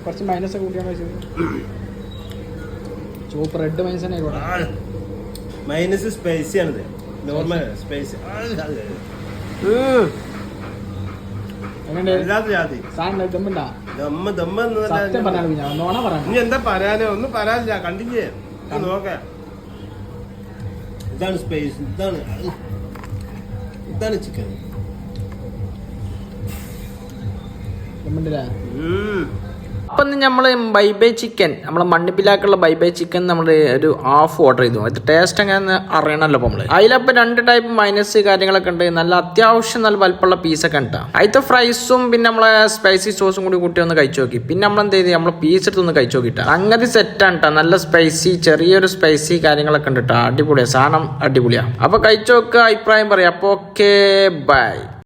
കുറച്ച് മൈനസ് ഒക്കെ കൂട്ടിയാൽ സൂപ്പർ റെഡ് മൈനസ് തന്നെ ആയിക്കോട്ടെ. മൈനസ് സ്പൈസി ആണിത്, നോർമൽ സ്പൈസി. എന്താ പറയാനോ ഒന്നും പറയാനില്ല, കണ്ടില്ലേ നോക്കാം. ഇതാണ് സ്പൈസ്, ഇതാണ് ചിക്കൻ. അപ്പം നമ്മൾ ബൈ ബൈ ചിക്കൻ, നമ്മളെ മണ്ണിപ്പിലാക്കുള്ള ബൈ ബൈ ചിക്കൻ നമ്മൾ ഒരു ഹാഫ് ഓർഡർ ചെയ്തു. അത് ടേസ്റ്റ് എങ്ങനെ അറിയണമല്ലോ അപ്പോൾ നമ്മൾ. അതിലപ്പോൾ 2 ടൈപ്പ് മൈനസ് കാര്യങ്ങളൊക്കെ ഉണ്ട്. നല്ല അത്യാവശ്യം നല്ല വലുപ്പമുള്ള പീസൊക്കെ ഉണ്ടാ. അതിലത്തെ ഫ്രൈസും പിന്നെ നമ്മളെ സ്പൈസി സോസും കൂടി കൂട്ടി ഒന്ന് കഴിച്ചു നോക്കി. പിന്നെ നമ്മളെന്ത് ചെയ്ത് നമ്മൾ പീസ് എടുത്തൊന്ന് കഴിച്ചു നോക്കിട്ടാ. സംഗതി സെറ്റാണ് കേട്ടോ. നല്ല സ്പൈസി, ചെറിയൊരു സ്പൈസി കാര്യങ്ങളൊക്കെ ഉണ്ട് കേട്ടോ. അടിപൊളിയാണ് സാധനം, അടിപൊളിയാണ്. അപ്പോൾ കഴിച്ചു നോക്കുക, അഭിപ്രായം പറയാം. അപ്പോൾ ഓക്കെ, ബൈ.